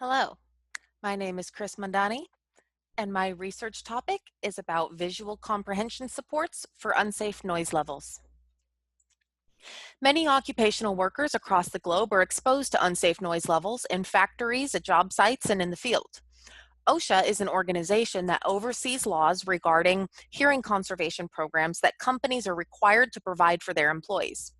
Hello, my name is Chris Mandani, and my research topic is about visual comprehension supports for unsafe noise levels. Many occupational workers across the globe are exposed to unsafe noise levels in factories, at job sites, and in the field. OSHA is an organization that oversees laws regarding hearing conservation programs that companies are required to provide for their employees.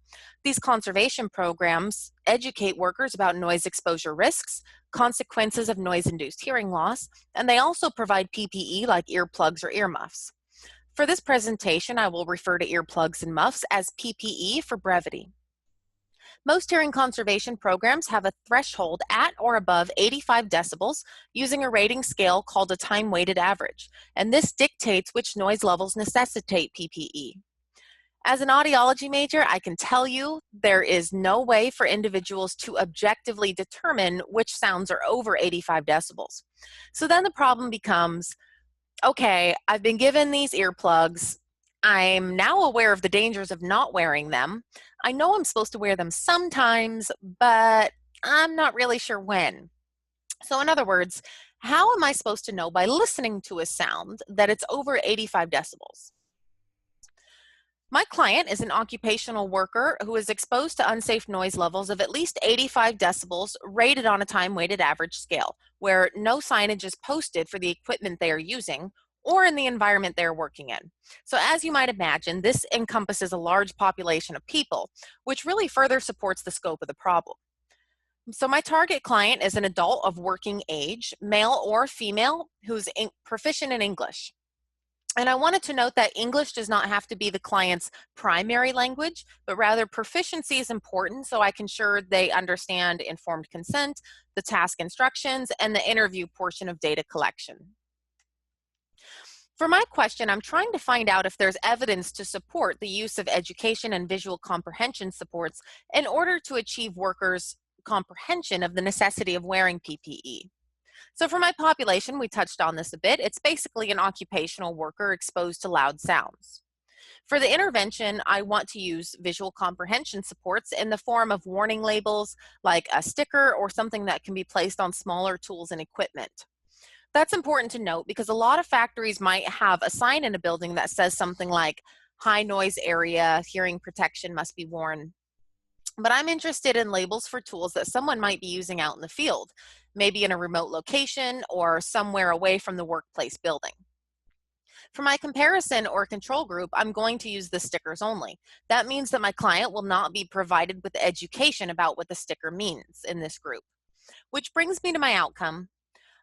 These conservation programs educate workers about noise exposure risks, consequences of noise induced hearing loss, and they also provide PPE like earplugs or earmuffs. For this presentation, I will refer to earplugs and muffs as PPE for brevity. Most hearing conservation programs have a threshold at or above 85 decibels using a rating scale called a time-weighted average, and this dictates which noise levels necessitate PPE. As an audiology major, I can tell you there is no way for individuals to objectively determine which sounds are over 85 decibels. So then the problem becomes, okay, I've been given these earplugs. I'm now aware of the dangers of not wearing them. I know I'm supposed to wear them sometimes, but I'm not really sure when. So in other words, how am I supposed to know by listening to a sound that it's over 85 decibels? My client is an occupational worker who is exposed to unsafe noise levels of at least 85 decibels rated on a time-weighted average scale, where no signage is posted for the equipment they are using or in the environment they are working in. So as you might imagine, this encompasses a large population of people, which really further supports the scope of the problem. So my target client is an adult of working age, male or female, who's proficient in English. And I wanted to note that English does not have to be the client's primary language, but rather proficiency is important so I can ensure they understand informed consent, the task instructions, and the interview portion of data collection. For my question, I'm trying to find out if there's evidence to support the use of education and visual comprehension supports in order to achieve workers' comprehension of the necessity of wearing PPE. So for my population, we touched on this a bit. It's basically an occupational worker exposed to loud sounds. For the intervention, I want to use visual comprehension supports in the form of warning labels like a sticker or something that can be placed on smaller tools and equipment. That's important to note because a lot of factories might have a sign in a building that says something like high noise area, hearing protection must be worn. But I'm interested in labels for tools that someone might be using out in the field, maybe in a remote location or somewhere away from the workplace building. For my comparison or control group, I'm going to use the stickers only. That means that my client will not be provided with education about what the sticker means in this group. Which brings me to my outcome.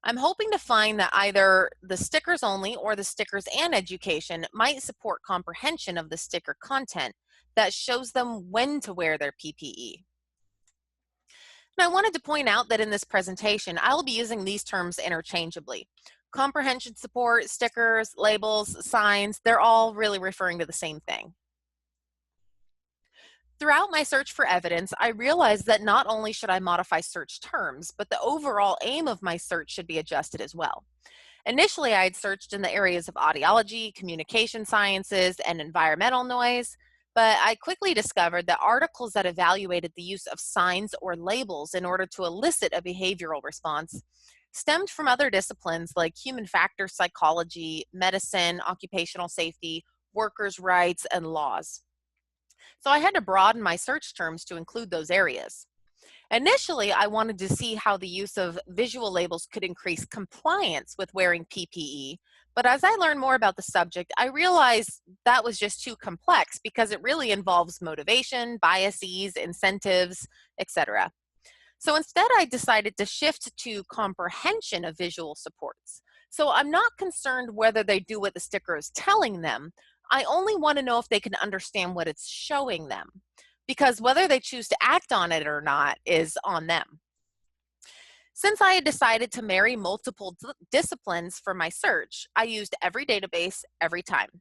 I'm hoping to find that either the stickers only or the stickers and education might support comprehension of the sticker content that shows them when to wear their PPE. And I wanted to point out that in this presentation, I'll be using these terms interchangeably. Comprehension support, stickers, labels, signs, they're all really referring to the same thing. Throughout my search for evidence, I realized that not only should I modify search terms, but the overall aim of my search should be adjusted as well. Initially, I had searched in the areas of audiology, communication sciences, and environmental noise, but I quickly discovered that articles that evaluated the use of signs or labels in order to elicit a behavioral response stemmed from other disciplines like human factor psychology, medicine, occupational safety, workers' rights, and laws. So I had to broaden my search terms to include those areas. Initially, I wanted to see how the use of visual labels could increase compliance with wearing PPE, but as I learned more about the subject, I realized that was just too complex because it really involves motivation, biases, incentives, etc. So instead, I decided to shift to comprehension of visual supports. So I'm not concerned whether they do what the sticker is telling them. I only want to know if they can understand what it's showing them, because whether they choose to act on it or not is on them. Since I had decided to marry multiple disciplines for my search, I used every database every time.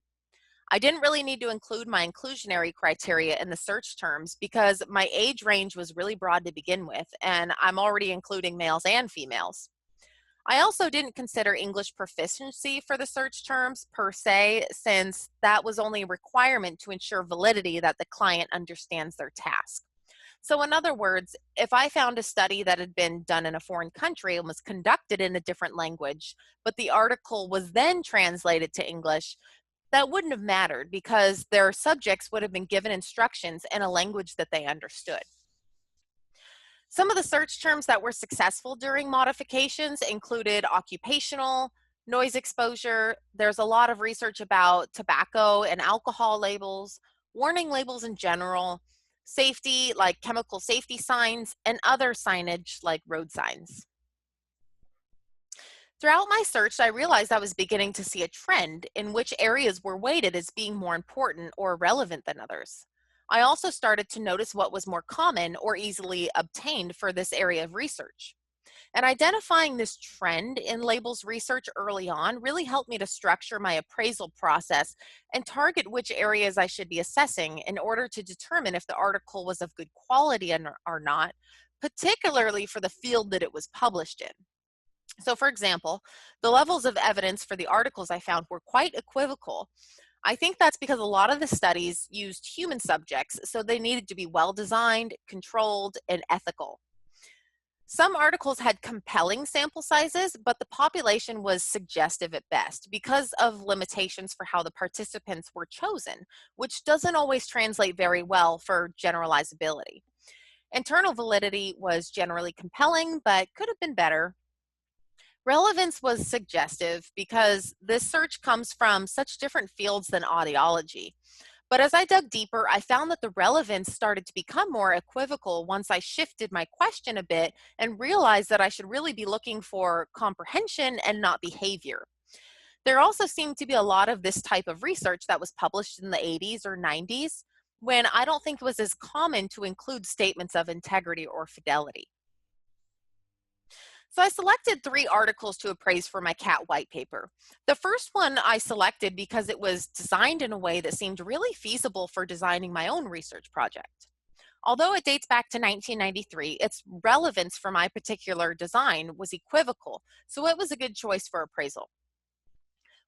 I didn't really need to include my inclusionary criteria in the search terms because my age range was really broad to begin with, and I'm already including males and females. I also didn't consider English proficiency for the search terms per se, since that was only a requirement to ensure validity that the client understands their task. So, in other words, if I found a study that had been done in a foreign country and was conducted in a different language, but the article was then translated to English, that wouldn't have mattered because their subjects would have been given instructions in a language that they understood. Some of the search terms that were successful during modifications included occupational, noise exposure. There's a lot of research about tobacco and alcohol labels, warning labels in general, safety like chemical safety signs, and other signage like road signs. Throughout my search, I realized I was beginning to see a trend in which areas were weighted as being more important or relevant than others. I also started to notice what was more common or easily obtained for this area of research. And identifying this trend in labels research early on really helped me to structure my appraisal process and target which areas I should be assessing in order to determine if the article was of good quality or not, particularly for the field that it was published in. So, for example, the levels of evidence for the articles I found were quite equivocal. I think that's because a lot of the studies used human subjects, so they needed to be well designed, controlled, and ethical. Some articles had compelling sample sizes, but the population was suggestive at best because of limitations for how the participants were chosen, which doesn't always translate very well for generalizability. Internal validity was generally compelling, but could have been better. Relevance was suggestive because this search comes from such different fields than audiology. But as I dug deeper, I found that the relevance started to become more equivocal once I shifted my question a bit and realized that I should really be looking for comprehension and not behavior. There also seemed to be a lot of this type of research that was published in the 80s or 90s, when I don't think it was as common to include statements of integrity or fidelity. So I selected 3 articles to appraise for my cat white paper. The first one I selected because it was designed in a way that seemed really feasible for designing my own research project. Although it dates back to 1993, its relevance for my particular design was equivocal, so it was a good choice for appraisal.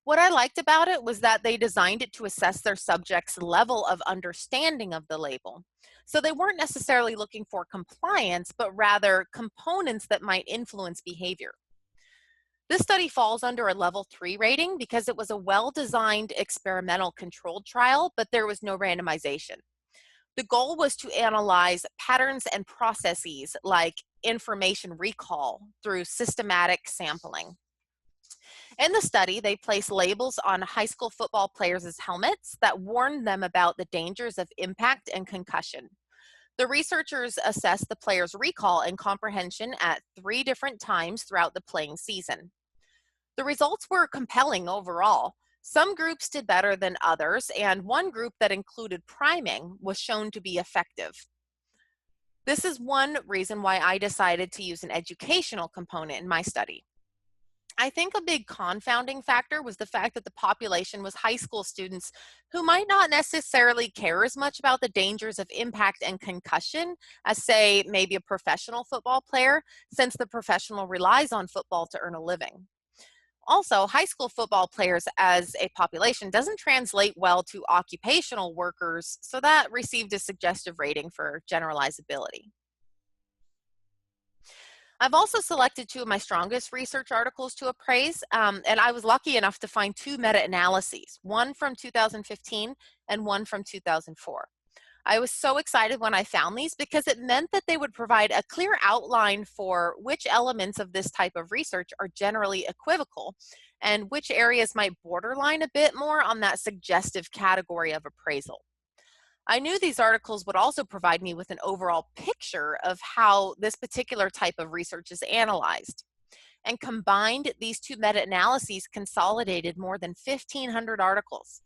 What I liked about it was that they designed it to assess their subject's level of understanding of the label. So they weren't necessarily looking for compliance, but rather components that might influence behavior. This study falls under a level 3 rating because it was a well-designed experimental controlled trial, but there was no randomization. The goal was to analyze patterns and processes like information recall through systematic sampling. In the study, they placed labels on high school football players' helmets that warned them about the dangers of impact and concussion. The researchers assessed the players' recall and comprehension at 3 different times throughout the playing season. The results were compelling overall. Some groups did better than others, and one group that included priming was shown to be effective. This is one reason why I decided to use an educational component in my study. I think a big confounding factor was the fact that the population was high school students who might not necessarily care as much about the dangers of impact and concussion as, say, maybe a professional football player, since the professional relies on football to earn a living. Also, high school football players as a population doesn't translate well to occupational workers, so that received a suggestive rating for generalizability. I've also selected 2 of my strongest research articles to appraise, and I was lucky enough to find 2 meta-analyses, one from 2015 and one from 2004. I was so excited when I found these because it meant that they would provide a clear outline for which elements of this type of research are generally equivocal and which areas might borderline a bit more on that suggestive category of appraisal. I knew these articles would also provide me with an overall picture of how this particular type of research is analyzed. And combined, these 2 meta-analyses consolidated more than 1,500 articles.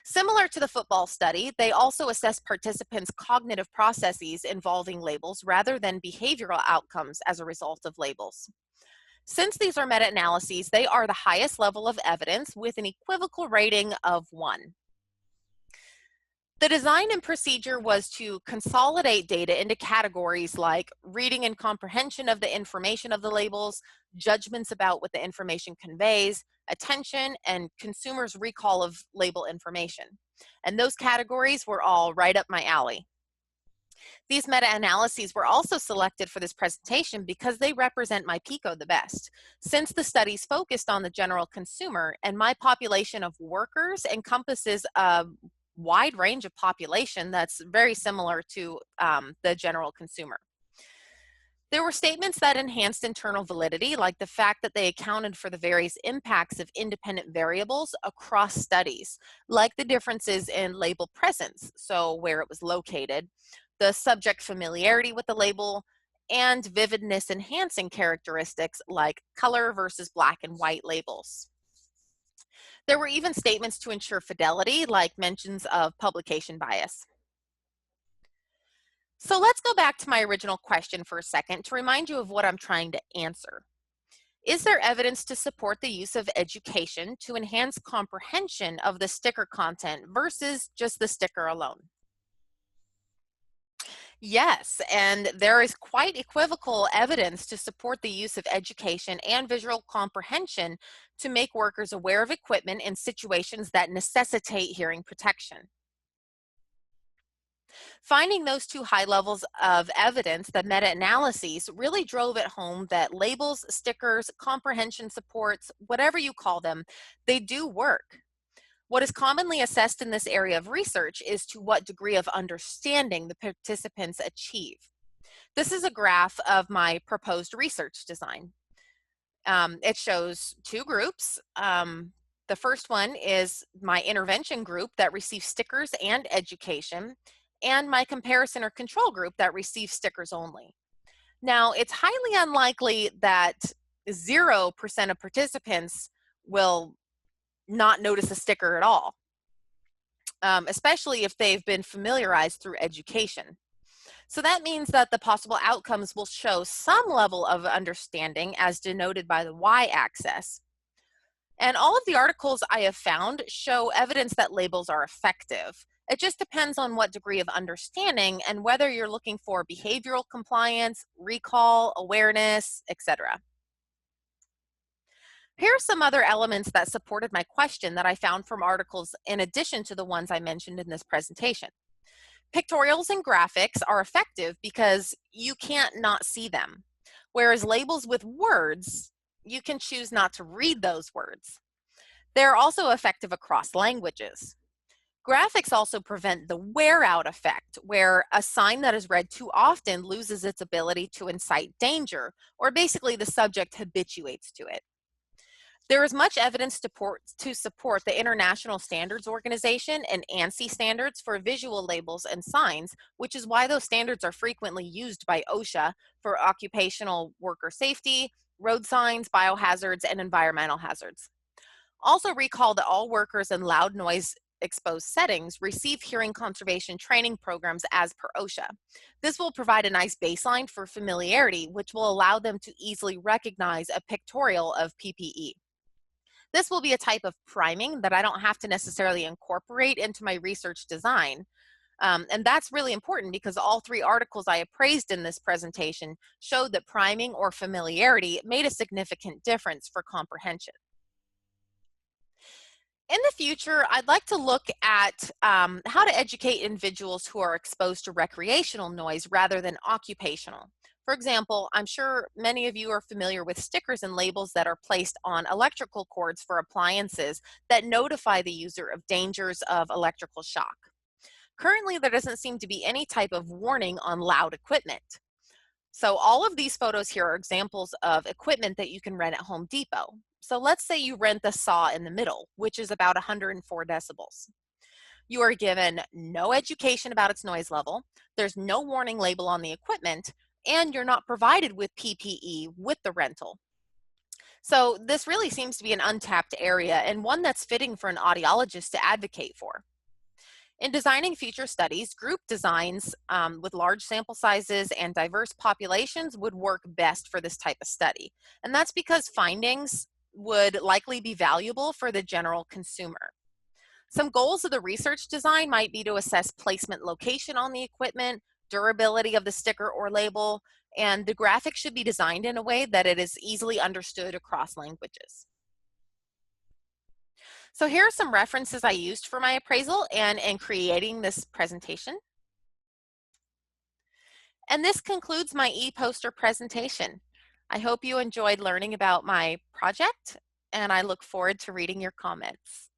Similar to the football study, they also assessed participants' cognitive processes involving labels rather than behavioral outcomes as a result of labels. Since these are meta-analyses, they are the highest level of evidence with an equivocal rating of 1. The design and procedure was to consolidate data into categories like reading and comprehension of the information of the labels, judgments about what the information conveys, attention, and consumers' recall of label information. And those categories were all right up my alley. These meta-analyses were also selected for this presentation because they represent my PICO the best, since the studies focused on the general consumer and my population of workers encompasses a wide range of population that's very similar to the general consumer. There were statements that enhanced internal validity, like the fact that they accounted for the various impacts of independent variables across studies, like the differences in label presence, so where it was located, the subject familiarity with the label, and vividness enhancing characteristics like color versus black and white labels. There were even statements to ensure fidelity, like mentions of publication bias. So let's go back to my original question for a second to remind you of what I'm trying to answer. Is there evidence to support the use of education to enhance comprehension of the sticker content versus just the sticker alone? Yes, and there is quite equivocal evidence to support the use of education and visual comprehension to make workers aware of equipment in situations that necessitate hearing protection. Finding those two high levels of evidence, the meta-analyses, really drove it home that labels, stickers, comprehension supports, whatever you call them, they do work. What is commonly assessed in this area of research is to what degree of understanding the participants achieve. This is a graph of my proposed research design. It shows two groups. The first one is my intervention group that receives stickers and education, and my comparison or control group that receives stickers only. Now, it's highly unlikely that 0% of participants will not notice a sticker at all, especially if they've been familiarized through education. So that means that the possible outcomes will show some level of understanding as denoted by the y-axis. And all of the articles I have found show evidence that labels are effective. It just depends on what degree of understanding and whether you're looking for behavioral compliance, recall, awareness, etc. Here are some other elements that supported my question that I found from articles in addition to the ones I mentioned in this presentation. Pictorials and graphics are effective because you can't not see them, whereas labels with words, you can choose not to read those words. They're also effective across languages. Graphics also prevent the wear-out effect, where a sign that is read too often loses its ability to incite danger, or basically the subject habituates to it. There is much evidence to support the International Standards Organization and ANSI standards for visual labels and signs, which is why those standards are frequently used by OSHA for occupational worker safety, road signs, biohazards, and environmental hazards. Also recall that all workers in loud noise exposed settings receive hearing conservation training programs as per OSHA. This will provide a nice baseline for familiarity, which will allow them to easily recognize a pictorial of PPE. This will be a type of priming that I don't have to necessarily incorporate into my research design. And that's really important because all three articles I appraised in this presentation showed that priming or familiarity made a significant difference for comprehension. In the future, I'd like to look at how to educate individuals who are exposed to recreational noise rather than occupational. For example, I'm sure many of you are familiar with stickers and labels that are placed on electrical cords for appliances that notify the user of dangers of electrical shock. Currently, there doesn't seem to be any type of warning on loud equipment. So all of these photos here are examples of equipment that you can rent at Home Depot. So let's say you rent the saw in the middle, which is about 104 decibels. You are given no education about its noise level, there's no warning label on the equipment, and you're not provided with PPE with the rental. So this really seems to be an untapped area and one that's fitting for an audiologist to advocate for. In designing future studies, group designs with large sample sizes and diverse populations would work best for this type of study. And that's because findings would likely be valuable for the general consumer. Some goals of the research design might be to assess placement location on the equipment, durability of the sticker or label, and the graphic should be designed in a way that it is easily understood across languages. So here are some references I used for my appraisal and in creating this presentation. And this concludes my e-poster presentation. I hope you enjoyed learning about my project, and I look forward to reading your comments.